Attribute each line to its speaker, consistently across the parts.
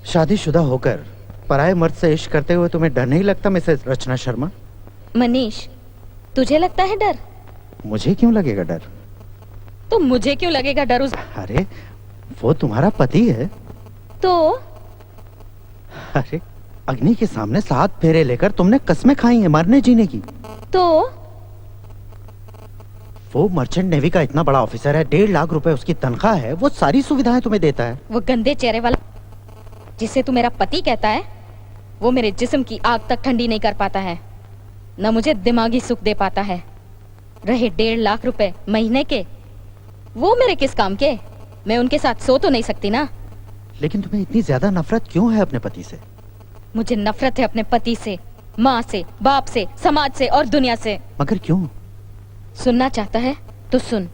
Speaker 1: शादीशुदा होकर पराये मर्द से इश्क करते हुए तुम्हें डर नहीं लगता मिसेस रचना शर्मा?
Speaker 2: मनीष, तुझे लगता है डर?
Speaker 1: मुझे क्यों लगेगा डर?
Speaker 2: तो मुझे क्यों लगेगा डर?
Speaker 1: अरे वो तुम्हारा पति है।
Speaker 2: तो
Speaker 1: अरे अग्नि के सामने 7 फेरे लेकर तुमने कस्में खाई हैं मरने जीने की।
Speaker 2: तो
Speaker 1: वो मर्चेंट नेवी का इतना बड़ा ऑफिसर है, 1.5 लाख रुपए उसकी तनख्वाह है, वो सारी सुविधाएं तुम्हें देता है।
Speaker 2: वो गंदे चेहरे वाला जिसे तू मेरा पति कहता है, वो मेरे जिस्म की आग तक ठंडी नहीं कर पाता है, न मुझे दिमागी सुख दे पाता है। रहे 1.5 लाख रुपए महीने के, वो मेरे किस काम के? मैं उनके साथ सो तो नहीं सकती ना।
Speaker 1: लेकिन तुम्हें इतनी ज्यादा नफरत क्यों है अपने पति से?
Speaker 2: मुझे नफरत है अपने पति से, माँ से, बाप से, समाज से और दुनिया से।
Speaker 1: मगर क्यों?
Speaker 2: सुनना चाहता है तो सुन।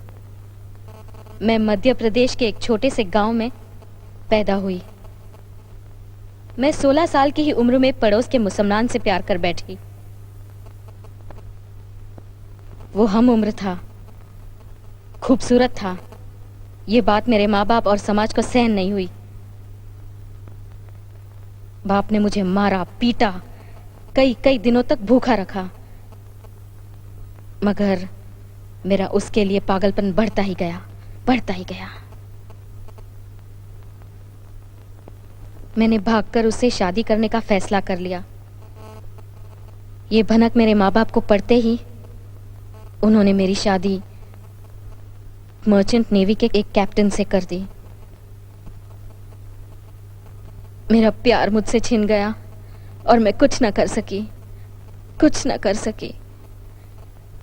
Speaker 2: मैं मध्य प्रदेश के एक छोटे से गांव में पैदा हुई। मैं 16 साल की ही उम्र में पड़ोस के मुसलमान से प्यार कर बैठी। वो हम उम्र था, खूबसूरत था। ये बात मेरे माँ बाप और समाज को सहन नहीं हुई। बाप ने मुझे मारा, पीटा, कई दिनों तक भूखा रखा। मगर मेरा उसके लिए पागलपन बढ़ता ही गया। मैंने भागकर उससे शादी करने का फैसला कर लिया। ये भनक मेरे माँ बाप को पड़ते ही उन्होंने मेरी शादी मर्चेंट नेवी के एक कैप्टन से कर दी। मेरा प्यार मुझसे छिन गया और मैं कुछ न कर सकी।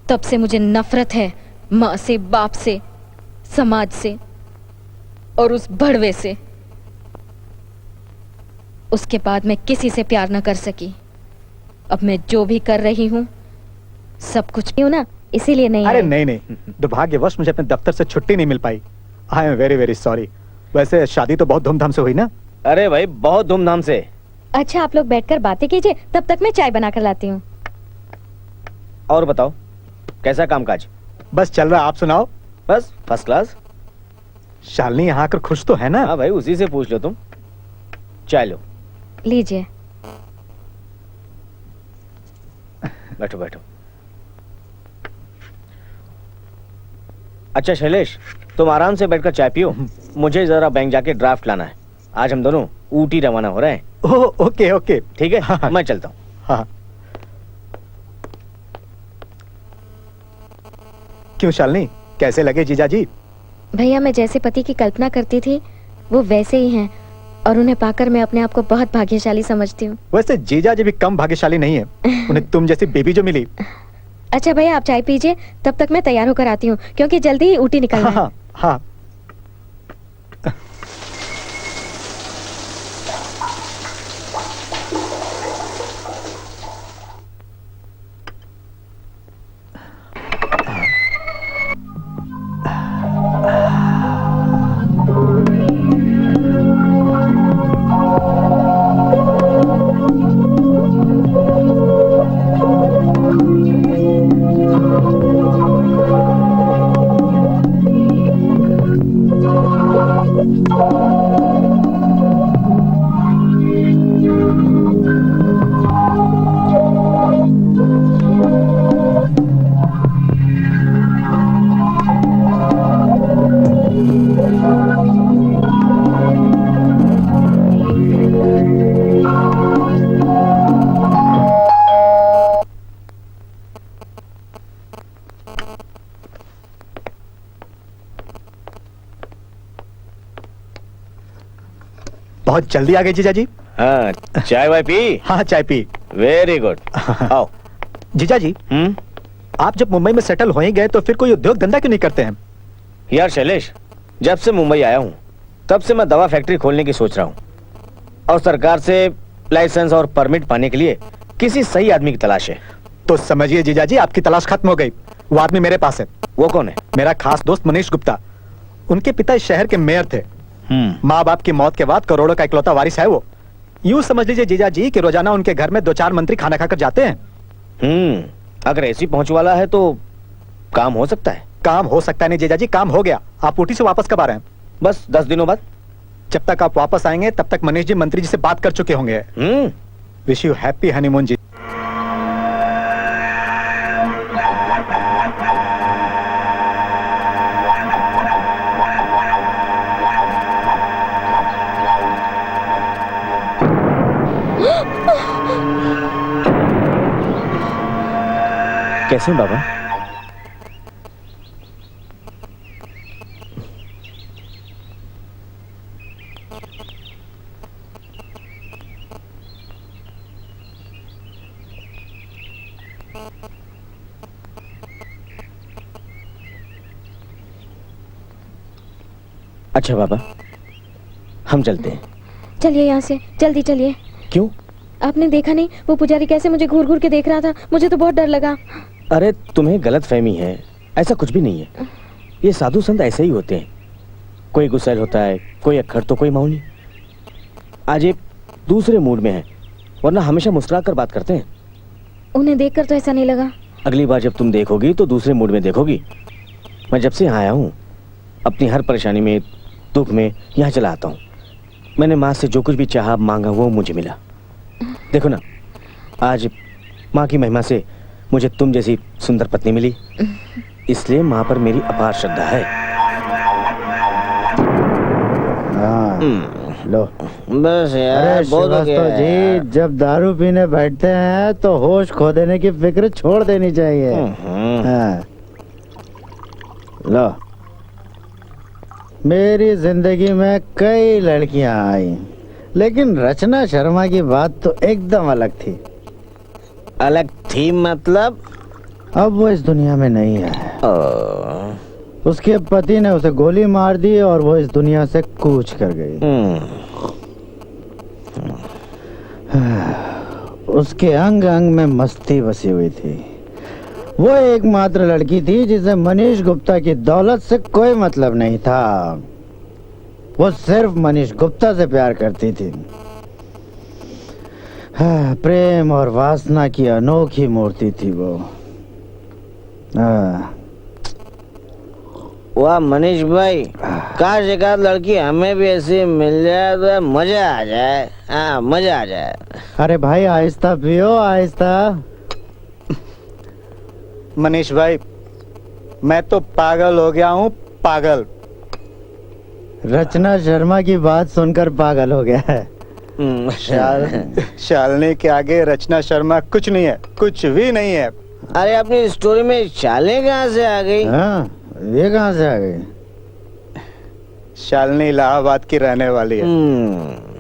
Speaker 2: तब से मुझे नफरत है माँ से, बाप से, समाज से और उस भड़वे से। उसके बाद मैं किसी से प्यार न कर सकी। अब मैं जो भी कर रही हूँ सब कुछ क्यों ना, इसीलिए नहीं।
Speaker 3: अरे नहीं, दुर्भाग्यवश मुझे अपने दफ्तर से छुट्टी नहीं मिल पाई। I am very very sorry. वैसे शादी तो बहुत धूमधाम से हुई ना?
Speaker 4: अरे भाई बहुत धूमधाम से।
Speaker 2: अच्छा आप लोग बैठकर बातें कीजिए, तब तक मैं चाय बना कर लाती हूँ।
Speaker 4: और बताओ कैसा कामकाज?
Speaker 3: बस चल रहा, आप सुनाओ।
Speaker 4: बस फर्स्ट क्लास।
Speaker 3: शालिनी यहाँ आकर खुश तो है ना?
Speaker 4: हाँ भाई उसी से पूछ लो तुम। चाय लो।
Speaker 2: लीजिए।
Speaker 4: बैठो बैठो। अच्छा शैलेश, तुम आराम से बैठकर चाय पियो। मुझे जरा बैंक जाके ड्राफ्ट लाना है। आज हम दोनों ऊटी रवाना हो रहे हैं।
Speaker 3: Oh okay okay.
Speaker 4: ठीक है,
Speaker 3: हाँ।
Speaker 4: मैं चलता हूँ।
Speaker 3: हाँ। क्यों शालिनी, कैसे लगे जीजा जी?
Speaker 5: भैया, मैं जैसे पति की कल्पना करती थी वो वैसे ही हैं, और उन्हें पाकर मैं अपने आप को बहुत भाग्यशाली समझती हूँ।
Speaker 3: वैसे जीजा जी भी कम भाग्यशाली नहीं है, उन्हें तुम जैसी बेबी जो मिली।
Speaker 5: अच्छा भैया, आप चाय पीजिए, तब तक मैं तैयार होकर आती हूँ, क्योंकि जल्दी ही ऊटी निकलना है।
Speaker 3: हाँ हाँ। बहुत जल्दी आ गए जीजा जी।
Speaker 4: हाँ, चाय वाय पी?
Speaker 3: हाँ चाय पी।
Speaker 4: Very good. आओ।
Speaker 3: जीजा जी, आप जब मुंबई में सेटल हो ही गए तो फिर कोई उद्योग धंधा क्यों नहीं करते हैं?
Speaker 4: यार शैलेश, जब से मुंबई आया हूँ तब से मैं दवा फैक्ट्री खोलने की सोच रहा हूँ, और सरकार से लाइसेंस और परमिट पाने के लिए किसी सही आदमी की तलाश है।
Speaker 3: तो समझिए जीजा जी, आपकी तलाश खत्म हो गई। वो आदमी मेरे पास है।
Speaker 4: वो कौन है?
Speaker 3: मेरा खास दोस्त मनीष गुप्ता। उनके पिता इस शहर के मेयर थे। माँ बाप की मौत के बाद करोड़ों का इकलौता वारिस है वो। यूं समझ लीजिए जीजा जी कि रोजाना उनके घर में 2-4 मंत्री खाना खाकर जाते हैं।
Speaker 4: अगर ऐसी पहुंच वाला है तो काम हो सकता है।
Speaker 3: काम हो सकता है नहीं जीजा जी, काम हो गया। आप ऊटी से वापस कब आ रहे हैं?
Speaker 4: बस 10 दिनों बाद।
Speaker 3: जब तक आप वापस आएंगे तब तक मनीष जी मंत्री जी से बात कर चुके होंगे। विश यू हैप्पी हनीमून जी।
Speaker 4: कैसे हैं बाबा? अच्छा बाबा, हम चलते हैं।
Speaker 5: चलिए यहाँ से, जल्दी चलिए।
Speaker 4: क्यों?
Speaker 5: आपने देखा नहीं वो पुजारी कैसे मुझे घूर घूर के देख रहा था? मुझे तो बहुत डर लगा।
Speaker 4: अरे तुम्हें गलत फहमी है, ऐसा कुछ भी नहीं है। ये साधु संत ऐसे ही होते हैं, कोई गुस्सैल होता है, कोई अक्खड़ तो कोई मौनी। आज ये दूसरे मूड में है, वरना हमेशा मुस्कुरा कर बात करते हैं।
Speaker 5: उन्हें देखकर तो ऐसा नहीं लगा।
Speaker 4: अगली बार जब तुम देखोगी तो दूसरे मूड में देखोगी। मैं जब से यहाँ आया हूँ अपनी हर परेशानी में, दुख में यहाँ चला आता हूँ। मैंने माँ से जो कुछ भी चाहा मांगा वो मुझे मिला। देखो ना, आज माँ की महिमा से मुझे तुम जैसी सुंदर पत्नी मिली, इसलिए माँ पर मेरी अपार श्रद्धा है।
Speaker 1: लो
Speaker 4: बस यार,
Speaker 1: अरे श्रीवास्तव जी, जब दारू पीने बैठते हैं तो होश खो देने की फिक्र छोड़ देनी चाहिए। हाँ। लो, मेरी जिंदगी में कई लड़कियां आई, लेकिन रचना शर्मा की बात तो एकदम अलग थी।
Speaker 4: अलग थी मतलब?
Speaker 1: अब वो इस दुनिया में नहीं है। उसके पति ने उसे गोली मार दी और वो इस दुनिया से कूच कर गई। उसके अंग अंग में मस्ती बसी हुई थी। वो एकमात्र लड़की थी जिसे मनीष गुप्ता की दौलत से कोई मतलब नहीं था। वो सिर्फ मनीष गुप्ता से प्यार करती थी। प्रेम और वासना की अनोखी मूर्ति थी वो।
Speaker 6: वाह मनीष भाई, काश एक आध लड़की हमें भी ऐसी मिल जाए तो मजा आ जाए। हाँ, मजा आ जाए।
Speaker 1: अरे भाई आहिस्ता पियो, आहिस्ता।
Speaker 3: मनीष भाई, मैं तो पागल हो गया हूँ, पागल।
Speaker 1: रचना शर्मा की बात सुनकर पागल हो गया है।
Speaker 3: शालिनी के आगे रचना शर्मा कुछ नहीं है, कुछ भी नहीं है।
Speaker 6: अरे अपनी स्टोरी में शालिनी कहाँ से आ गई?
Speaker 1: हाँ, ये कहाँ से आ गई?
Speaker 3: शालिनी इलाहाबाद की रहने वाली है,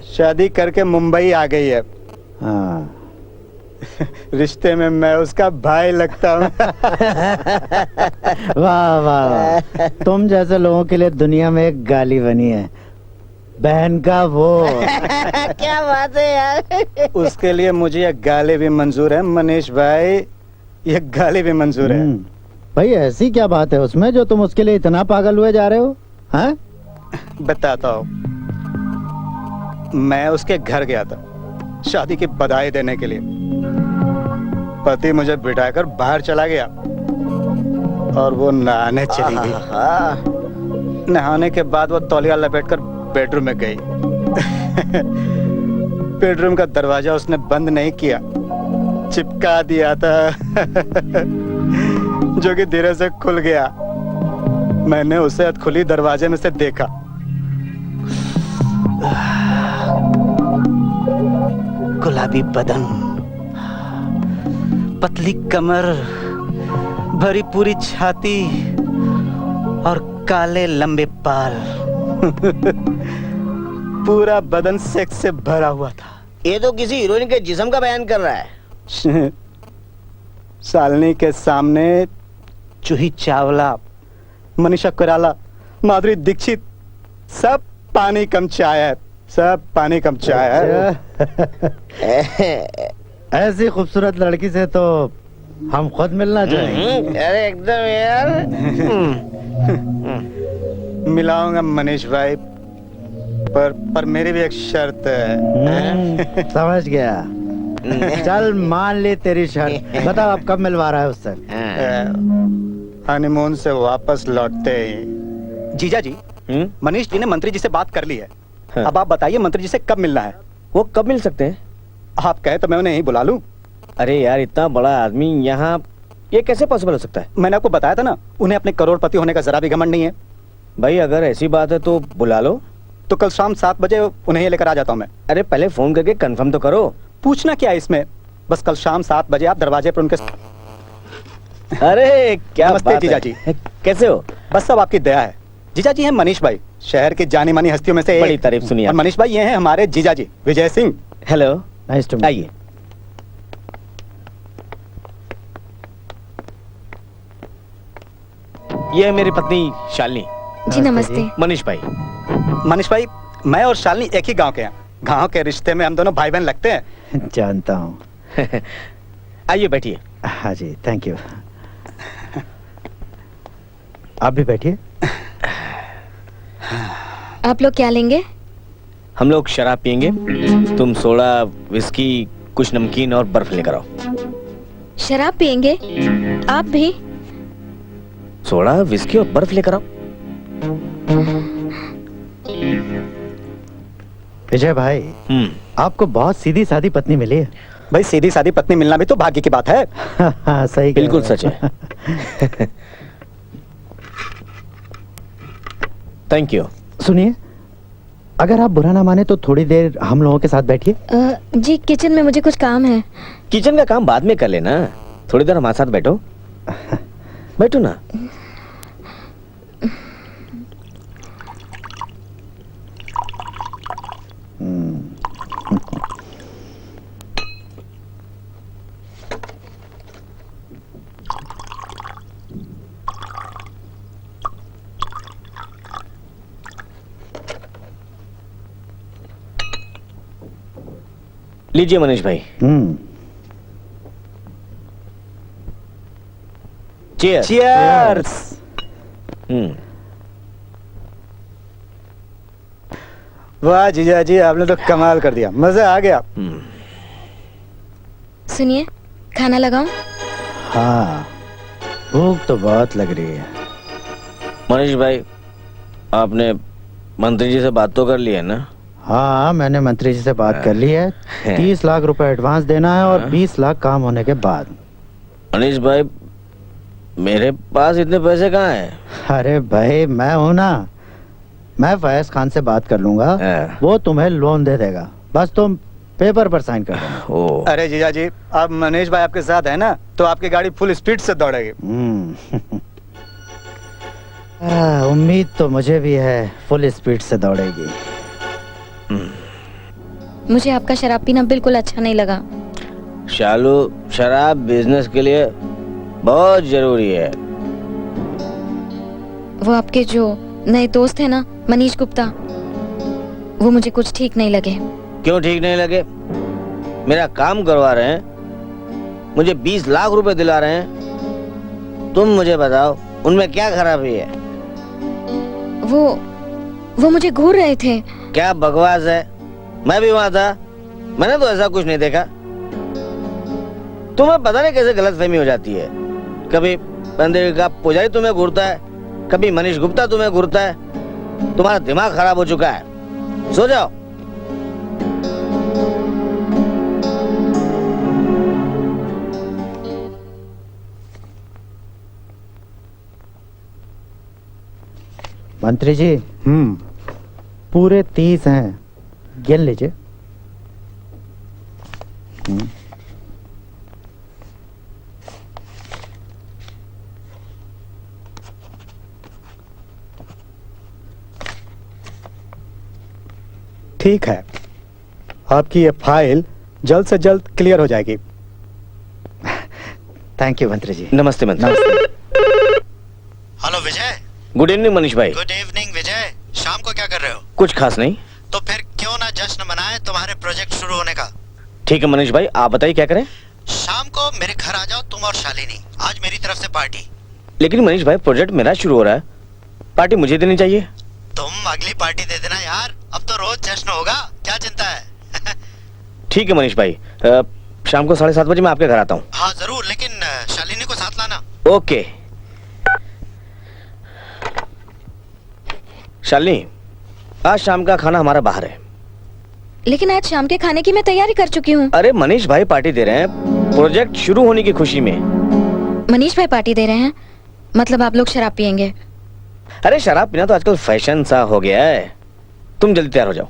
Speaker 3: शादी करके मुंबई आ गई है।
Speaker 1: हाँ।
Speaker 3: रिश्ते में मैं उसका भाई लगता हूँ।
Speaker 1: वाह वाह वाह, तुम जैसे लोगों के लिए दुनिया में एक गाली बनी है, बहन का वो।
Speaker 6: क्या बात है यार।
Speaker 3: उसके लिए मुझे ये गाली भी मंजूर है मनीष भाई, ये गाली भी मंजूर है।
Speaker 1: भाई ऐसी क्या बात है उसमें जो तुम उसके लिए इतना पागल हुए जा रहे हो? हाँ?
Speaker 3: बताता हूँ। मैं उसके घर गया था शादी की बधाई देने के लिए। पति मुझे बिठाकर बाहर चला गया और वो नहाने चली गई। नहाने के बाद वो तौलिया लपेटकर बेडरूम में गई। बेडरूम का दरवाजा उसने बंद नहीं किया, चिपका दिया था। जो कि धीरे से खुल गया। मैंने उसे खुली दरवाजे में से देखा। गुलाबी बदन, पतली कमर, भरी पूरी छाती और काले लंबे बाल। पूरा बदन सेक्स से भरा हुआ था।
Speaker 6: ये तो किसी हीरोइन के जिस्म का बयान कर रहा है।
Speaker 3: शालिनी के सामने जूही चावला, मनीषा कोइराला, माधुरी दीक्षित, सब पानी कम चाय है, सब पानी कम चाय है।
Speaker 1: ऐसी खूबसूरत लड़की से तो हम खुद मिलना चाहेंगे।
Speaker 6: अरे एकदम यार।
Speaker 3: मिलाऊंगा मनीष भाई, पर मेरी भी एक शर्त है।
Speaker 1: समझ गया। चल मान ले तेरी शर्त। बता अब कब मिलवा रहा है उससे?
Speaker 3: हनीमून से वापस लौटते ही। जीजा जी, मनीष जी ने मंत्री जी से बात कर ली है।
Speaker 4: हाँ।
Speaker 3: अब आप बताइए मंत्री जी से कब मिलना है?
Speaker 4: वो कब मिल सकते हैं?
Speaker 3: आप कहे तो मैं उन्हें यहीं बुला लूं।
Speaker 4: अरे यार, इतना बड़ा आदमी यहाँ, ये कैसे पॉसिबल हो सकता है?
Speaker 3: मैंने आपको बताया था ना, उन्हें अपने करोड़पति होने का जरा भी घमंड नहीं है।
Speaker 4: भाई अगर ऐसी बात है तो बुला लो।
Speaker 3: तो कल शाम 7 बजे उन्हें ही लेकर आ जाता हूँ मैं।
Speaker 4: अरे पहले फोन करके कंफर्म तो करो।
Speaker 3: पूछना क्या है इसमें? बस कल शाम 7 बजे आप दरवाजे पर उनके।
Speaker 4: अरे क्या
Speaker 3: नमस्ते
Speaker 4: बात
Speaker 3: जीजा
Speaker 4: है।
Speaker 3: जी।
Speaker 4: कैसे हो?
Speaker 3: बस सब आपकी दया है। जीजा जी हैं मनीष भाई, शहर की जानी मानी हस्तियों में से
Speaker 4: बड़ी
Speaker 3: एक।
Speaker 4: तारीफ सुनी
Speaker 3: और
Speaker 4: आपने।
Speaker 3: मनीष भाई ये हैं हमारे जीजा जी Vijay Singh.
Speaker 4: Hello,
Speaker 1: nice to
Speaker 4: आइए। ये है मेरी पत्नी शालिनी।
Speaker 5: जी नमस्ते।
Speaker 4: मनीष भाई।
Speaker 3: मनीष भाई, मैं और शालिनी एक ही गांव के हैं। गांव के रिश्ते में हम दोनों भाई बहन लगते हैं।
Speaker 1: जानता हूँ।
Speaker 4: आइए बैठिए।
Speaker 1: हाँ जी, थैंक यू। आप भी बैठिए।
Speaker 5: आप लोग क्या लेंगे?
Speaker 4: हम लोग शराब पियेंगे, तुम सोडा, विस्की, कुछ नमकीन और बर्फ लेकर आओ।
Speaker 5: शराब पियेंगे? आप भी?
Speaker 4: सोडा, विस्की और बर्फ लेकर आओ।
Speaker 1: विजय भाई, आपको बहुत सीधी सादी पत्नी मिली है।
Speaker 3: भाई सीधी सादी पत्नी मिलना भी तो भाग्य की बात है।
Speaker 1: हाँ, सही कह
Speaker 4: बिल्कुल
Speaker 1: रहे हो।
Speaker 4: सच है। Thank you.
Speaker 1: सुनिए, अगर आप बुरा ना माने तो थोड़ी देर हम लोगों के साथ बैठिए।
Speaker 5: जी किचन में मुझे कुछ काम है।
Speaker 4: किचन का काम बाद में कर लेना, थोड़ी देर हमारे साथ बैठो। बैठो ना। लीजिए मनीष भाई। चीयर्स।
Speaker 3: Cheers! वाह जीजा जी, आपने तो कमाल कर दिया, मजा आ गया।
Speaker 5: सुनिए, खाना लगाऊं?
Speaker 1: हाँ, भूख तो बहुत लग रही है।
Speaker 4: मनीष भाई, आपने मंत्री जी से बात तो कर ली है ना?
Speaker 1: हाँ, मैंने मंत्री जी से बात कर ली है। 30 लाख रुपए एडवांस देना है और 20 लाख काम होने के बाद।
Speaker 4: मनीष भाई, मेरे पास इतने पैसे कहाँ हैं?
Speaker 1: अरे भाई, मैं हूं ना, मैं फैज खान से बात कर लूंगा, वो तुम्हें लोन दे देगा। बस तुम पेपर पर साइन कर देना।
Speaker 4: ओ
Speaker 3: अरे जीजा जी, अब मनीष भाई आपके साथ है ना, तो आपकी गाड़ी फुल स्पीड से दौड़ेगी।
Speaker 1: उम्मीद तो मुझे भी है, फुल स्पीड से दौड़ेगी।
Speaker 5: मुझे आपका शराब पीना बिल्कुल अच्छा नहीं लगा।
Speaker 6: शालू, शराब बिजनेस के लिए बहुत जरूरी है।
Speaker 5: वो आपके जो नए दोस्त है ना, मनीष गुप्ता, वो मुझे कुछ ठीक नहीं लगे।
Speaker 6: क्यों ठीक नहीं लगे? मेरा काम करवा रहे हैं, मुझे 20 लाख रुपए दिला रहे हैं। तुम मुझे बताओ, उनमें क्या खराबी है?
Speaker 5: वो मुझे घूर रहे थे।
Speaker 6: क्या बकवास है, मैं भी वहां था, मैंने तो ऐसा कुछ नहीं देखा। तुम्हें पता नहीं कैसे गलतफहमी हो जाती है। कभी मंदिर का पुजारी तुम्हें घूरता है, कभी मनीष गुप्ता तुम्हें घूरता है। तुम्हारा दिमाग खराब हो चुका है, सो जाओ।
Speaker 1: मंत्री जी, पूरे 30 हैं, गिन लीजिए।
Speaker 3: ठीक है, आपकी ये फाइल जल्द से जल्द क्लियर हो जाएगी।
Speaker 1: थैंक यू मंत्री जी।
Speaker 4: नमस्ते मंत्री।
Speaker 7: हेलो विजय।
Speaker 4: गुड इवनिंग मनीष भाई।
Speaker 7: गुड इवनिंग विजय। शाम को क्या कर रहे हो?
Speaker 4: कुछ खास नहीं।
Speaker 7: तो फिर क्यों ना जश्न मनाएं तुम्हारे प्रोजेक्ट शुरू होने का।
Speaker 4: ठीक है मनीष भाई, आप बताइए क्या करें।
Speaker 7: शाम को मेरे घर आ जाओ तुम और शालिनी। आज मेरी तरफ से पार्टी।
Speaker 4: लेकिन मनीष भाई, प्रोजेक्ट मेरा शुरू हो रहा है, पार्टी मुझे देनी चाहिए।
Speaker 7: तुम अगली पार्टी दे देना यार, अब तो रोज जश्न होगा, क्या चिंता है।
Speaker 4: ठीक है मनीष भाई, शाम को 7:30 बजे मैं आपके घर आता हूँ।
Speaker 7: हाँ जरूर, लेकिन शालिनी को साथ लाना।
Speaker 4: ओके। शालिनी, आज शाम का खाना हमारा बाहर है।
Speaker 5: लेकिन आज शाम के खाने की मैं तैयारी कर चुकी हूँ।
Speaker 4: अरे मनीष भाई पार्टी दे रहे हैं, प्रोजेक्ट शुरू होने की खुशी में।
Speaker 5: मनीष भाई पार्टी दे रहे हैं, मतलब आप लोग शराब पियेंगे?
Speaker 4: अरे शराब पीना तो आजकल फैशन सा हो गया है, तुम जल्दी तैयार हो जाओ।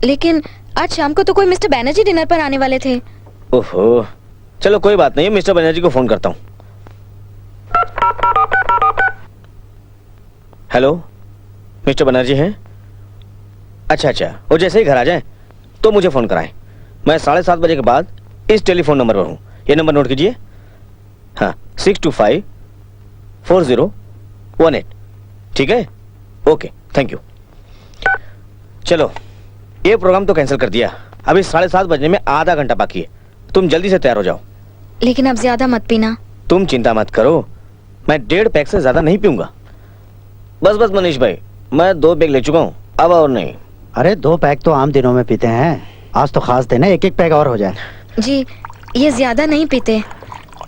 Speaker 5: लेकिन आज शाम को तो कोई मिस्टर बैनर्जी डिनर पर आने वाले थे।
Speaker 4: ओहो, चलो कोई बात नहीं, मिस्टर बनर्जी को फोन करता हूँ। हेलो, मिस्टर बनर्जी हैं? अच्छा, वो जैसे ही घर आ जाएं तो मुझे फोन कराएं। मैं 7:30 बजे के बाद इस टेलीफोन नंबर पर हूँ, ये नंबर नोट कीजिए। हाँ, 625-4018। ठीक है, ओके, थैंक यू। चलो, ये प्रोग्राम तो कैंसिल कर दिया, अभी 7:30 बजने में आधा घंटा बाकी है, तुम जल्दी से तैयार हो जाओ।
Speaker 5: लेकिन अब ज्यादा मत पीना।
Speaker 4: तुम चिंता मत करो, मैं 1.5 पैक से ज्यादा नहीं पीऊंगा। बस मनीष भाई, मैं 2 पैक ले चुका हूँ, अब और नहीं।
Speaker 1: अरे 2 पैक तो आम दिनों में पीते हैं, आज तो खास दिन है, 1-1 पैक और हो जाए।
Speaker 5: जी, ये ज्यादा नहीं पीते।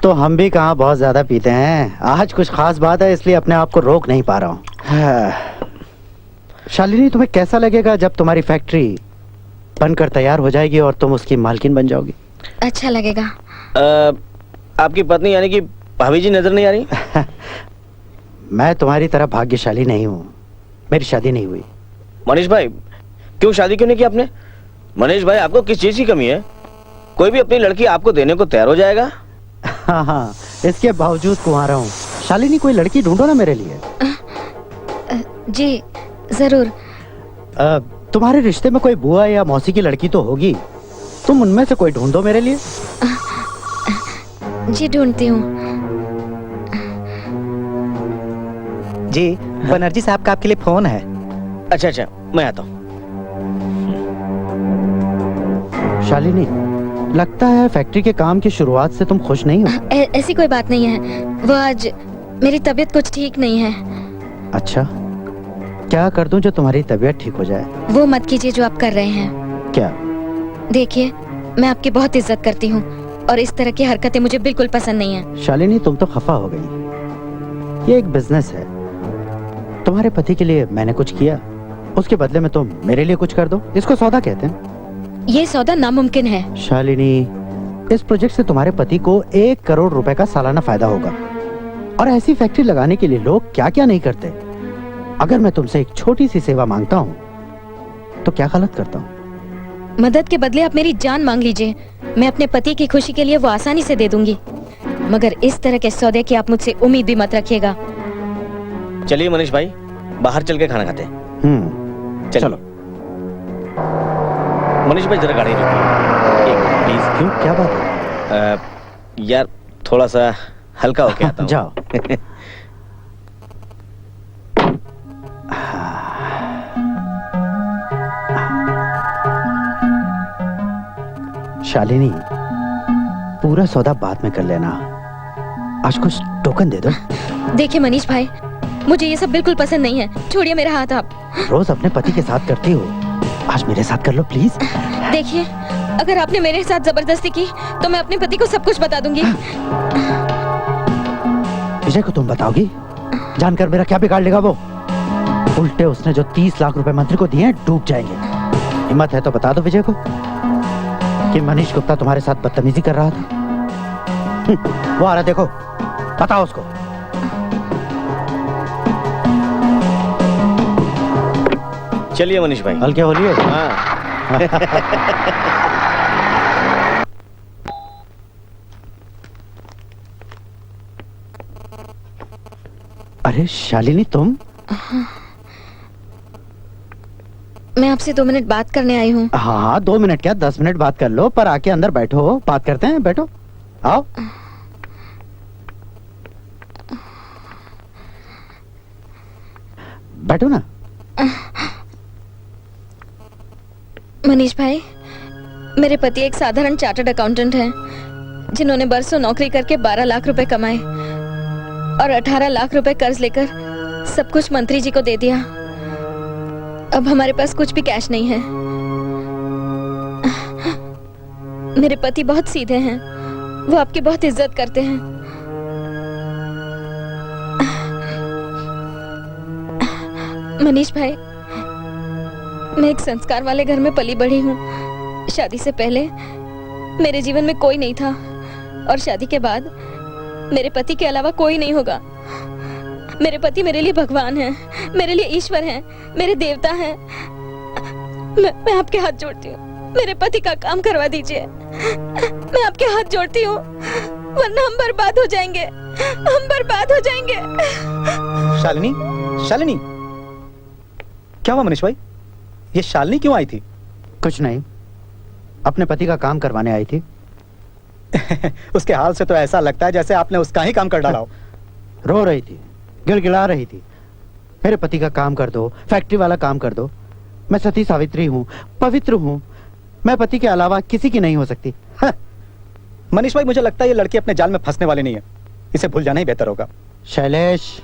Speaker 1: तो हम भी कहाँ बहुत ज्यादा पीते हैं, आज कुछ खास बात है इसलिए अपने आप को रोक नहीं पा रहा हूँ। शालिनी, तुम्हें कैसा लगेगा जब तुम्हारी फैक्ट्री बनकर तैयार हो जाएगी और तुम उसकी मालकिन बन जाओगी?
Speaker 5: अच्छा लगेगा।
Speaker 4: आपकी पत्नी यानी कि भाभी जी नजर नहीं आ रही?
Speaker 1: मैं तुम्हारी तरह भाग्यशाली नहीं हूँ, मेरी शादी नहीं हुई।
Speaker 4: मनीष भाई, क्यों शादी क्यों नहीं की आपने? मनीष भाई, आपको किस चीज की कमी है? कोई भी अपनी लड़की आपको देने को तैयार हो जाएगा।
Speaker 1: हाँ, इसके बावजूद कुंवारा हूँ। शालिनी, कोई लड़की ढूंढो ना मेरे लिए।
Speaker 5: जी जरूर।
Speaker 1: तुम्हारे रिश्ते में कोई बुआ या मौसी की लड़की तो होगी, तुम उनमें से कोई ढूंढो मेरे लिए।
Speaker 5: जी ढूंढती हूँ।
Speaker 3: जी, बनर्जी साहब का आपके लिए फोन है।
Speaker 4: अच्छा, मैं आता हूँ।
Speaker 1: शालिनी, लगता है फैक्ट्री के काम की शुरुआत से तुम खुश नहीं हो।
Speaker 5: ऐसी कोई बात नहीं है, वो आज मेरी तबीयत कुछ ठीक नहीं है।
Speaker 1: अच्छा, क्या कर दूं जो तुम्हारी तबीयत ठीक हो जाए?
Speaker 5: वो मत कीजिए जो आप कर रहे हैं।
Speaker 1: क्या?
Speaker 5: देखिए, मैं आपकी बहुत इज्जत करती हूँ और इस तरह की हरकतें मुझे बिल्कुल पसंद नहीं है।
Speaker 1: शालिनी, तुम तो खफा हो गई। ये एक बिजनेस है, तुम्हारे पति के लिए मैंने कुछ किया, उसके बदले में तुम मेरे लिए कुछ कर दो, इसको सौदा कहते हैं।
Speaker 5: ये सौदा नामुमकिन है।
Speaker 1: शालिनी, इस प्रोजेक्ट से तुम्हारे पति को 1 करोड़ रुपए का सालाना फायदा होगा, और ऐसी फैक्ट्री लगाने के लिए लोग क्या क्या नहीं करते। अगर मैं तुमसे एक छोटी सी सेवा मांगता हूँ तो क्या गलत करता हूँ?
Speaker 5: मदद के बदले आप मेरी जान मांग लीजिए, मैं अपने पति की खुशी के लिए वो आसानी से दे दूंगी, मगर इस तरह के सौदे की आप मुझसे उम्मीद भी मत रखिएगा।
Speaker 4: चलिए मनीष भाई, बाहर चल के खाना खाते हैं। चलो मनीष भाई, जरा गाड़ी रोकिए एक प्लीज।
Speaker 1: क्यों, क्या बात है?
Speaker 4: यार थोड़ा सा हल्का होके आता हूँ।
Speaker 1: जाओ। शालिनी, पूरा सौदा बाद में कर लेना, आज कुछ टोकन दे दो।
Speaker 5: देखिए मनीष भाई, मुझे ये सब बिल्कुल पसंद नहीं है, छोड़िए मेरा हाथ आप।
Speaker 1: रोज अपने पति के साथ करती हो, आज मेरे साथ कर लो प्लीज।
Speaker 5: देखिए, अगर आपने मेरे साथ जबरदस्ती की तो मैं अपने पति को सब कुछ बता दूंगी।
Speaker 1: विजय को तुम बताओगी? जानकर मेरा क्या बिगाड़ लेगा वो? उल्टे उसने जो 30 लाख रुपए मंत्री को दिए हैं, डूब जाएंगे। हिम्मत है तो बता दो विजय को कि मनीष गुप्ता तुम्हारे साथ बदतमीजी कर रहा था। वो आ रहा, देखो, बताओ उसको।
Speaker 4: चलिए मनीष भाई।
Speaker 1: हल्के होलिए।
Speaker 4: हाँ।
Speaker 1: अरे शालिनी, तुम?
Speaker 5: मैं आपसे 2 मिनट बात करने आई हूँ।
Speaker 1: हाँ, 2 मिनट क्या, 10 मिनट बात कर लो, पर आके अंदर बैठो, बात करते हैं। बैठो, आओ। बैठो ना।
Speaker 5: मनीष भाई, मेरे पति एक साधारण चार्टर्ड अकाउंटेंट हैं, जिन्होंने बरसों नौकरी करके 12 लाख रुपए कमाए और 18 लाख रुपए कर्ज लेकर सब कुछ मंत्री जी को दे दिया। अब हमारे पास कुछ भी कैश नहीं है। मेरे पति बहुत सीधे हैं, वो आपकी बहुत इज्जत करते हैं। मनीष भाई, मैं एक संस्कार वाले घर में पली बढ़ी हूँ। शादी से पहले मेरे जीवन में कोई नहीं था और शादी के बाद मेरे पति के अलावा कोई नहीं होगा। मेरे पति मेरे लिए भगवान हैं, मेरे लिए ईश्वर हैं, मेरे देवता हैं। मैं आपके हाथ जोड़ती हूँ, मेरे पति का काम करवा दीजिए। मैं आपके हाथ जोड़ती हूँ, वरना हम बर्बाद हो जाएंगे, हम बर्बाद हो जाएंगे।
Speaker 3: शालिनी, शालिनी, क्या हुआ मनीष भाई? ये शालिनी क्यों आई थी?
Speaker 1: कुछ नहीं, अपने पति का काम करवाने आई थी।
Speaker 3: उसके हाल से तो ऐसा लगता है जैसे आपने उसका ही काम कर डाला हो।
Speaker 1: रो रही थी, गिड़गिड़ा रही थी, मेरे पति का काम कर दो, फैक्ट्री वाला काम कर दो। मैं सती सावित्री हूँ, पवित्र हूँ, मैं पति के अलावा किसी की नहीं हो सकती।
Speaker 3: मनीष भाई, मुझे लगता है ये लड़की अपने जाल में फंसने वाली नहीं है, इसे भूल जाना ही बेहतर होगा।
Speaker 1: शैलेश,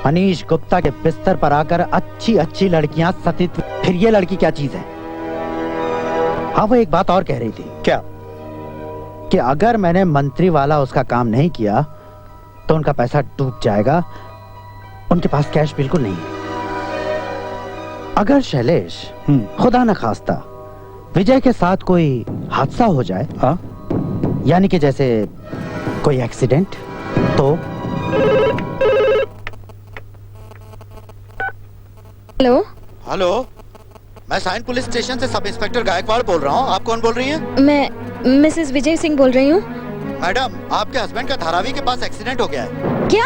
Speaker 1: मनीष गुप्ता के बिस्तर पर आकर अच्छी अच्छी लड़कियां सतीत्व, फिर ये लड़की क्या चीज है? हाँ, वो एक बात और कह रही थी।
Speaker 3: क्या?
Speaker 1: कि अगर मैंने मंत्री वाला उसका काम नहीं किया तो उनका पैसा डूब जाएगा, उनके पास कैश बिल्कुल नहीं है। अगर शैलेश, खुदा न खास्ता, विजय के साथ कोई हादसा हो जाए,
Speaker 3: हाँ?
Speaker 1: यानी कि जैसे कोई एक्सीडेंट, तो?
Speaker 5: हेलो
Speaker 7: हेलो, मैं साइन पुलिस स्टेशन से सब इंस्पेक्टर गायकवाड़ बोल रहा हूँ। आप कौन बोल रही हैं?
Speaker 5: मैं मिसेस विजय सिंह बोल रही हूँ।
Speaker 7: मैडम, आपके हस्बैंड का धारावी के पास एक्सीडेंट हो गया है।
Speaker 5: क्या?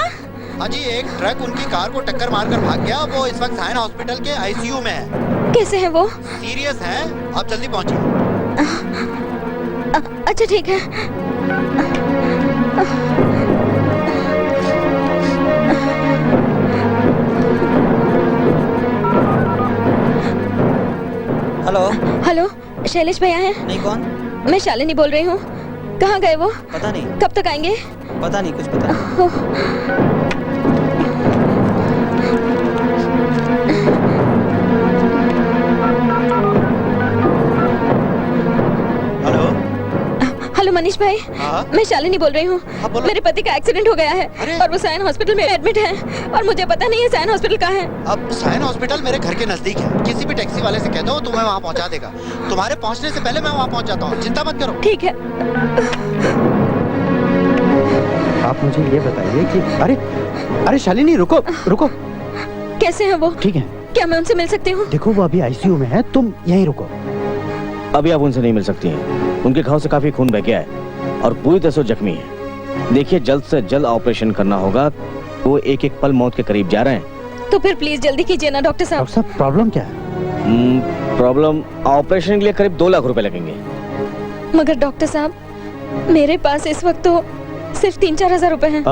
Speaker 7: हाँ जी, एक ट्रक उनकी कार को टक्कर मारकर भाग गया। वो इस वक्त साइन हॉस्पिटल के आईसीयू में है।
Speaker 5: कैसे है वो?
Speaker 7: सीरियस है, आप जल्दी पहुंचिए।
Speaker 5: अच्छा ठीक है।
Speaker 8: हेलो।
Speaker 5: हेलो, शैलेश भैया हैं?
Speaker 8: नहीं, कौन?
Speaker 5: मैं शालिनी बोल रही हूँ। कहाँ गए वो?
Speaker 8: पता नहीं।
Speaker 5: कब तक आएंगे?
Speaker 8: पता नहीं, कुछ पता नहीं।
Speaker 7: हेलो।
Speaker 5: हेलो मनीष भाई,
Speaker 7: हाँ?
Speaker 5: मैं शालिनी बोल रही हूँ।
Speaker 7: हाँ, बोलो।
Speaker 5: मेरे पति का एक्सीडेंट हो गया है
Speaker 7: अरे!
Speaker 5: और वो साइन हॉस्पिटल में एडमिट है और मुझे पता नहीं है साइन हॉस्पिटल कहाँ है।
Speaker 7: अब साइन हॉस्पिटल मेरे घर के नजदीक है। किसी भी टैक्सी वाले से कह दो, तुम्हें वहाँ पहुँचा देगा। तुम्हारे पहुँचने से पहले मैं वहाँ पहुँच जाता हूँ, चिंता मत करो।
Speaker 5: ठीक है।
Speaker 1: आप मुझे ये बताइए कि अरे शालिनी, रुको रुको।
Speaker 5: कैसे है वो?
Speaker 1: ठीक है,
Speaker 5: क्या मैं उनसे मिल सकती हूँ?
Speaker 1: देखो वो अभी आईसीयू में है, तुम यहीं रुको।
Speaker 4: अभी आप उनसे नहीं मिल सकती हैं। उनके घाव से काफी खून बह गया है और पूरी तरह से जख्मी है। देखिए जल्द से जल्द ऑपरेशन करना होगा। वो एक एक पल मौत के करीब जा रहे हैं।
Speaker 5: तो फिर प्लीज जल्दी कीजिए ना डॉक्टर साहब।
Speaker 1: डॉक्टर साहब प्रॉब्लम क्या है?
Speaker 4: प्रॉब्लम ऑपरेशन के लिए करीब 2 लाख रुपए लगेंगे।
Speaker 5: मगर डॉक्टर साहब मेरे पास इस वक्त तो सिर्फ 3-4 हजार रुपए हैं।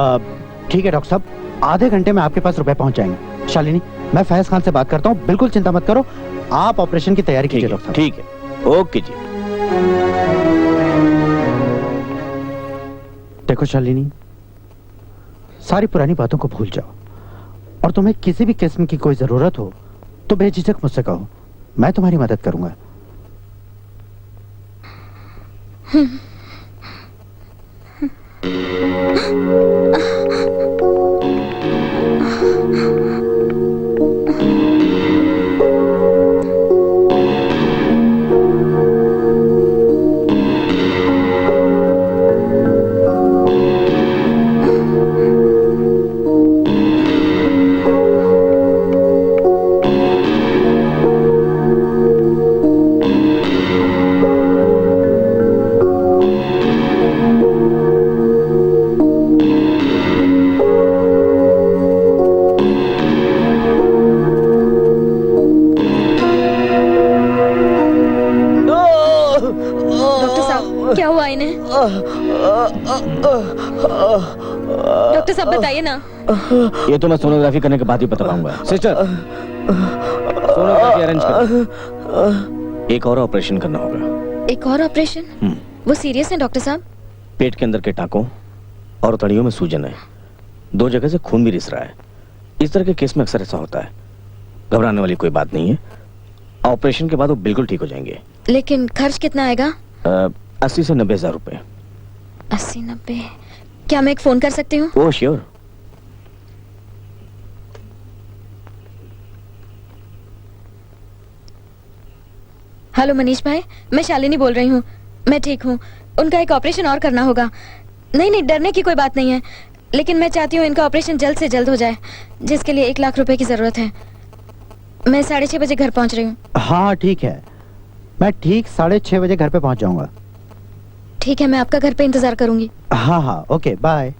Speaker 1: ठीक है डॉक्टर साहब, आधे घंटे में आपके पास रुपए पहुंच जाएंगे। शालिनी, मैं फैज खान से बात करता हूँ, बिल्कुल चिंता मत करो। आप ऑपरेशन की तैयारी कीजिए डॉक्टर साहब।
Speaker 4: ठीक है, ओके जी।
Speaker 1: देखो शालिनी, सारी पुरानी बातों को भूल जाओ और तुम्हें किसी भी किस्म की कोई जरूरत हो तो बेझिझक मुझसे कहो, मैं तुम्हारी मदद करूंगा।
Speaker 5: डॉक्टर साहब क्या हुआ इन्हें? डॉक्टर साहब बताइए ना।
Speaker 4: ये तो मैं सोनोग्राफी करने के बाद ही बता पाऊंगा। सिस्टर, सोनोग्राफी अरेंज कर। एक और ऑपरेशन करना होगा।
Speaker 5: एक और ऑपरेशन? वो सीरियस है डॉक्टर साहब?
Speaker 4: पेट के अंदर के टांकों और तड़ियों में सूजन है। 2 जगह से खून भी रिस रहा है। इस तरह के केस में अक्सर ऐसा होता है। घबराने वाली कोई बात नहीं है। ऑपरेशन के बाद वो बिल्कुल ठीक हो जाएंगे।
Speaker 5: लेकिन खर्च कितना आएगा?
Speaker 4: 80 से 90 हजार रुपए।
Speaker 5: 80-90? क्या मैं एक फोन कर सकती हूँ?
Speaker 4: Oh sure.
Speaker 5: हेलो मनीष भाई, मैं शालिनी बोल रही हूँ। मैं ठीक हूँ। उनका एक ऑपरेशन और करना होगा। नहीं, डरने की कोई बात नहीं है, लेकिन मैं चाहती हूँ इनका ऑपरेशन जल्द से जल्द हो जाए, जिसके लिए 1 लाख रुपए की जरूरत है। मैं 6:30 बजे घर पहुँच रही हूँ।
Speaker 1: हाँ ठीक है, मैं ठीक 6:30 बजे घर पे पहुंच जाऊंगा।
Speaker 5: ठीक है, मैं आपका घर पे इंतजार करूंगी।
Speaker 1: हाँ ओके बाय।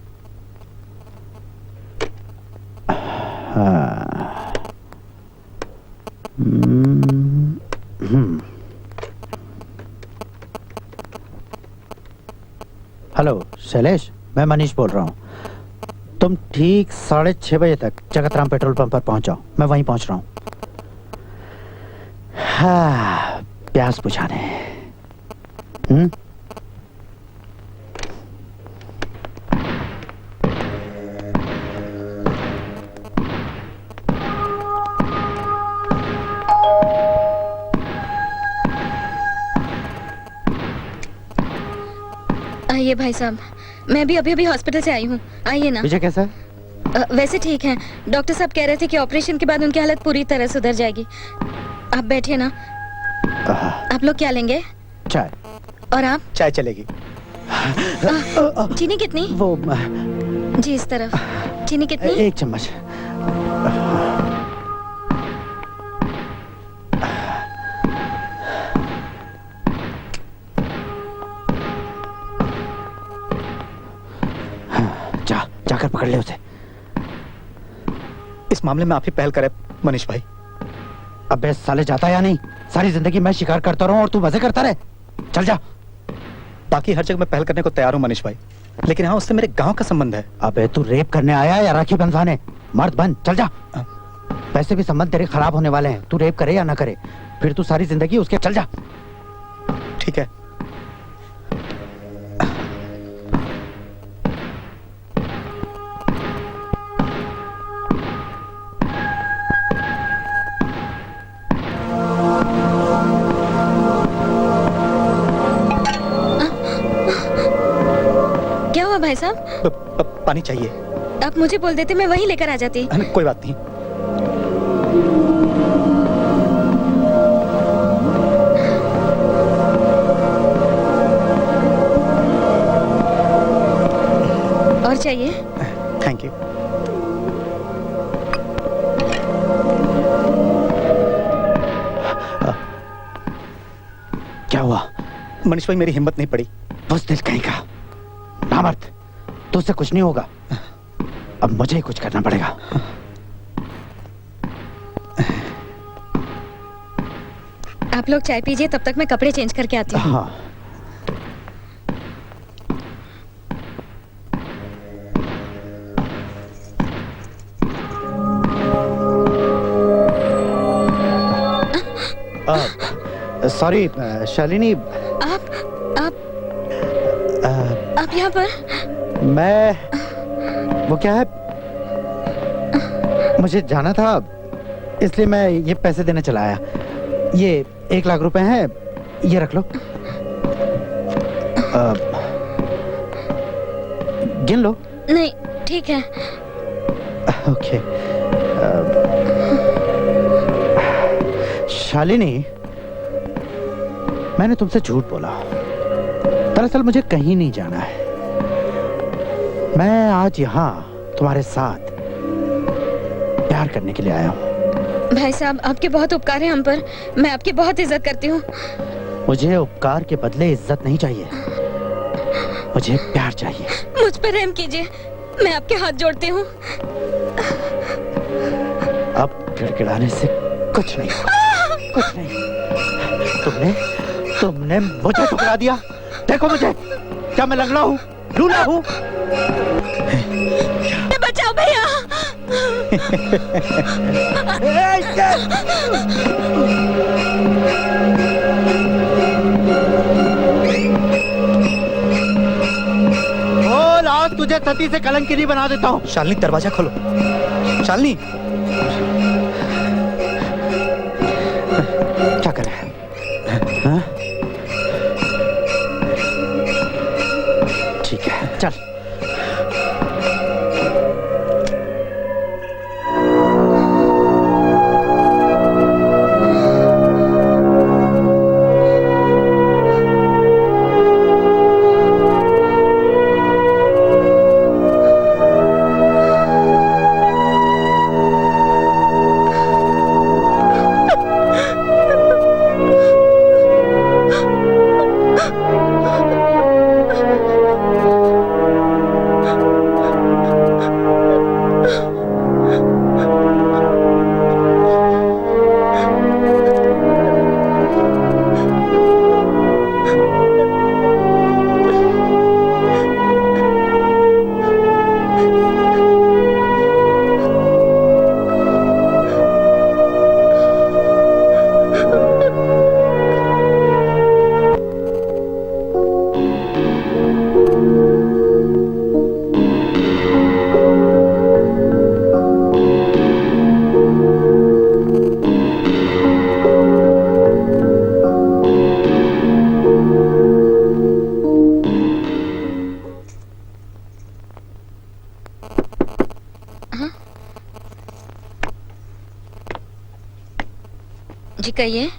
Speaker 1: हेलो शैलेश, मैं मनीष बोल रहा हूँ। तुम ठीक 6:30 बजे तक जगतराम पेट्रोल पंप पर पहुंच जाओ, मैं वहीं पहुंच रहा हूँ। हाँ, प्यास बुझाने।
Speaker 5: आइए भाई साहब, मैं भी अभी हॉस्पिटल से आई हूँ। आइए ना।
Speaker 1: विजय कैसा है?
Speaker 5: वैसे ठीक है। डॉक्टर साहब कह रहे थे कि ऑपरेशन के बाद उनकी हालत पूरी तरह सुधर जाएगी। आप बैठिए ना। आप लोग क्या लेंगे?
Speaker 1: चाय।
Speaker 5: और आप?
Speaker 3: चाय चलेगी।
Speaker 5: चीनी कितनी?
Speaker 1: वो
Speaker 5: जी इस तरफ। चीनी कितनी?
Speaker 1: 1 चम्मच। जाकर पकड़ ले उसे।
Speaker 3: इस मामले में आप ही पहल करें मनीष भाई।
Speaker 1: अबे साले, जाता या नहीं? सारी जिंदगी मैं शिकार करता रहूं और तू मजे करता रहे। चल जा।
Speaker 3: बाकी हर जगह मैं पहल करने को तैयार हूं मनीष भाई, लेकिन हाँ उससे मेरे गांव का संबंध है।
Speaker 1: अबे तू रेप करने आया या राखी बंधवाने? मर्द बन, चल जा। वैसे भी संबंध तेरे खराब होने वाले हैं। तू रेप करे या ना करे, फिर तू सारी जिंदगी उसके। चल जा।
Speaker 3: ठीक है।
Speaker 5: क्या हुआ भाई साहब?
Speaker 3: पानी चाहिए।
Speaker 5: आप मुझे बोल देते, मैं वहीं लेकर आ जाती।
Speaker 3: कोई बात नहीं।
Speaker 5: और चाहिए?
Speaker 3: Thank you.
Speaker 1: हुआ?
Speaker 3: मनीष भाई, मेरी हिम्मत नहीं पड़ी।
Speaker 1: बुज़दिल कहीं का नामर्द, तुझसे कुछ नहीं होगा। अब मुझे ही कुछ करना पड़ेगा।
Speaker 5: आप लोग चाय पीजिए, तब तक मैं कपड़े चेंज करके आती हूँ।
Speaker 1: हाँ। सॉरी शालिनी।
Speaker 5: आप यहाँ पर?
Speaker 1: मैं वो क्या है, मुझे जाना था इसलिए मैं ये पैसे देने चला आया। ये 1 लाख रुपए हैं, ये रख लो। गिन लो।
Speaker 5: नहीं, ठीक है।
Speaker 1: ओके। शालिनी, मैंने तुमसे झूठ बोला। दरअसल मुझे कहीं नहीं जाना है। मैं आज यहाँ तुम्हारे साथ प्यार करने के लिए आया हूँ।
Speaker 5: भाई साहब, आपके बहुत उपकार हैं हम पर। मैं आपकी बहुत इज्जत करती हूँ।
Speaker 1: मुझे उपकार के बदले इज्जत नहीं चाहिए, मुझे प्यार चाहिए।
Speaker 5: मुझ पर रहम कीजिए, मैं आपके हाथ जोड़ती हूँ।
Speaker 1: अब गिड़गिड़ाने से कुछ नहीं, कुछ नहीं। तुमने मुझे ठुकरा दिया। देखो मुझे, क्या मैं लंगड़ा हूँ, लूला हूँ?
Speaker 5: बचाओ भैया।
Speaker 1: बोल, आज तुझे सती से कलंकिनी बना देता हूँ।
Speaker 3: शालिनी, दरवाजा खोलो। शालिनी,
Speaker 1: क्या कर रहा है? हाँ? ठीक है, चल।
Speaker 5: जी कहिए।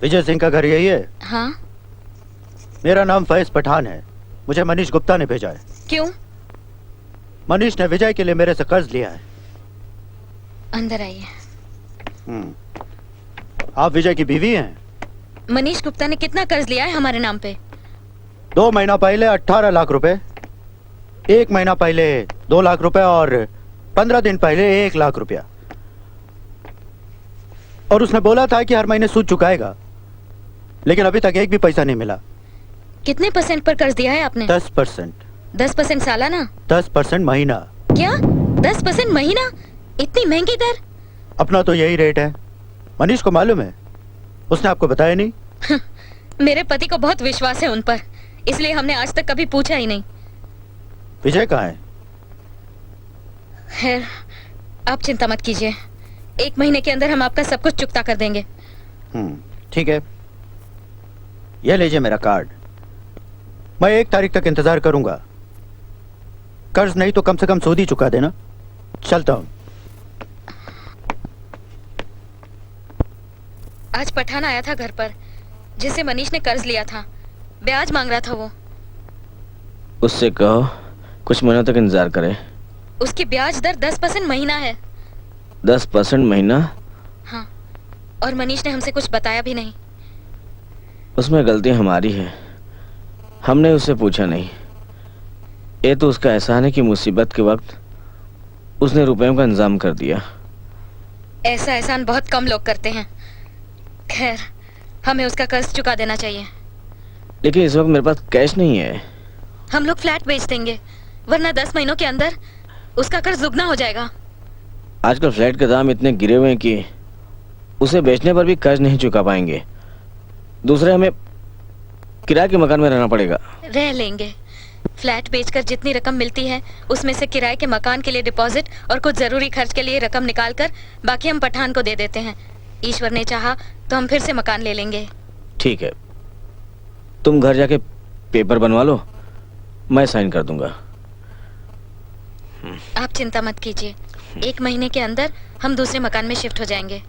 Speaker 1: विजय सिंह का घर यही है?
Speaker 5: हाँ।
Speaker 1: मेरा नाम फैज पठान है, मुझे मनीष गुप्ता ने भेजा है।
Speaker 5: क्यों?
Speaker 1: मनीष ने विजय के लिए मेरे से कर्ज लिया है।
Speaker 5: अंदर आइए।
Speaker 1: आप विजय की बीवी हैं?
Speaker 5: मनीष गुप्ता ने कितना कर्ज लिया है हमारे नाम पे?
Speaker 1: 2 महीना पहले 18 लाख रुपए, 1 महीना पहले 2 लाख रुपए और 15 दिन पहले 1 लाख रुपया। और उसने बोला था कि हर महीने सूद चुकाएगा, लेकिन अभी तक एक भी पैसा नहीं मिला।
Speaker 5: कितने % पर कर्ज दिया है आपने?
Speaker 1: 10%।
Speaker 5: 10% सालाना?
Speaker 1: 10% महीना।
Speaker 5: क्या 10% महीना? इतनी महंगी दर?
Speaker 1: अपना तो यही रेट है। मनीष को मालूम है, उसने आपको बताया नहीं?
Speaker 5: मेरे पति को बहुत विश्वास है उन पर, इसलिए हमने आज तक कभी पूछा ही नहीं।
Speaker 1: विजय कहाँ है?
Speaker 5: खैर, आप चिंता मत कीजिए, 1 महीने के अंदर हम आपका सब कुछ चुकता कर देंगे।
Speaker 1: ठीक है, यह लीजिए मेरा कार्ड। मैं 1 तारीख तक इंतजार करूंगा। कर्ज नहीं तो कम से कम सूद ही चुका देना। चलता हूं।
Speaker 5: आज पठान आया था घर पर, जिससे मनीष ने कर्ज लिया था। ब्याज मांग रहा था वो।
Speaker 4: उससे कहो कुछ महीनों तक इंतजार करे।
Speaker 5: उसकी ब्याज दर 10% महीना है।
Speaker 4: 10% महीना?
Speaker 5: हाँ, और मनीष ने हमसे कुछ बताया भी नहीं।
Speaker 4: उसमें गलती हमारी है, हमने उससे पूछा नहीं। ये तो उसका एहसान है कि मुसीबत के वक्त उसने रुपयों का इंतजाम कर दिया।
Speaker 2: ऐसा एहसान बहुत कम लोग करते हैं। खैर, हमें उसका कर्ज चुका देना चाहिए।
Speaker 4: लेकिन इस वक्त मेरे पास कैश नहीं है।
Speaker 2: हम लोग फ्लैट बेच देंगे, वरना 10 महीनों के अंदर उसका कर्ज दुगना हो जाएगा।
Speaker 4: आजकल फ्लैट के दाम इतने गिरे हुए हैं कि उसे बेचने पर भी कर्ज नहीं चुका पाएंगे। दूसरे, हमें किराए के मकान में रहना पड़ेगा।
Speaker 2: रह लेंगे। फ्लैट बेचकर जितनी रकम मिलती है उसमें से किराए के मकान के लिए डिपॉजिट और कुछ जरूरी खर्च के लिए रकम निकालकर बाकी हम पठान को दे देते हैं। ईश्वर ने चाहा तो हम फिर से मकान ले लेंगे।
Speaker 4: ठीक है, तुम घर जाके पेपर बनवा लो, मैं साइन कर दूंगा।
Speaker 2: आप चिंता मत कीजिए, 1 महीने के अंदर हम दूसरे मकान में शिफ्ट हो जाएंगे।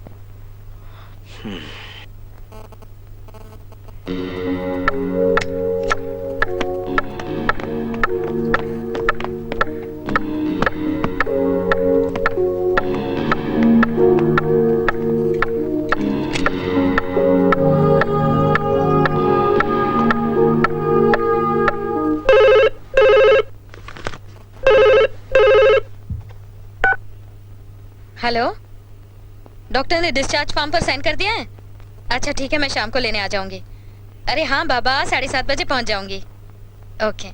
Speaker 2: हेलो, डॉक्टर ने डिस्चार्ज फॉर्म पर साइन कर दिया है? अच्छा ठीक है, मैं शाम को लेने आ जाऊंगी। अरे हाँ बाबा, 7:30 बजे पहुंच जाऊंगी। ओके।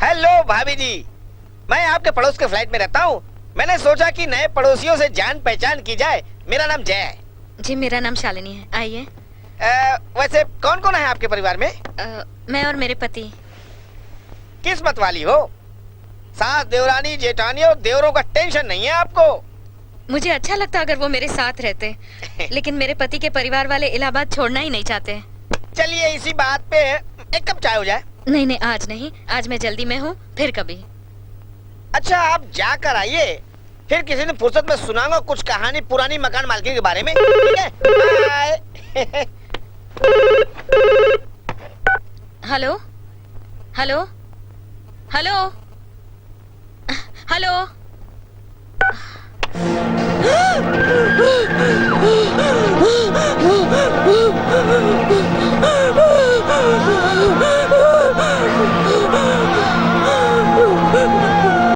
Speaker 6: हेलो भाभी जी, मैं आपके पड़ोस के फ्लैट में रहता हूँ। मैंने सोचा कि नए पड़ोसियों से जान पहचान की जाए। मेरा नाम जय है।
Speaker 2: जी, मेरा नाम शालिनी है। आइए।
Speaker 6: वैसे कौन कौन है आपके परिवार में?
Speaker 2: मैं और मेरे पति।
Speaker 6: किस्मत वाली हो, सास, देवरानी, जेठानी और देवरों का टेंशन नहीं है आपको।
Speaker 2: मुझे अच्छा लगता अगर वो मेरे साथ रहते, लेकिन मेरे पति के परिवार वाले इलाहाबाद छोड़ना ही नहीं चाहते।
Speaker 6: चलिए इसी बात पे एक कप चाय हो जाए।
Speaker 2: नहीं नहीं, आज नहीं, आज मैं जल्दी में हूँ, फिर कभी।
Speaker 6: अच्छा आप जाकर आइए, फिर किसी दिन फुर्सत में सुनाऊंगा कुछ कहानी पुरानी मकान मालकिन के बारे में। ठीक है, bye.
Speaker 2: Hello hello hello hello.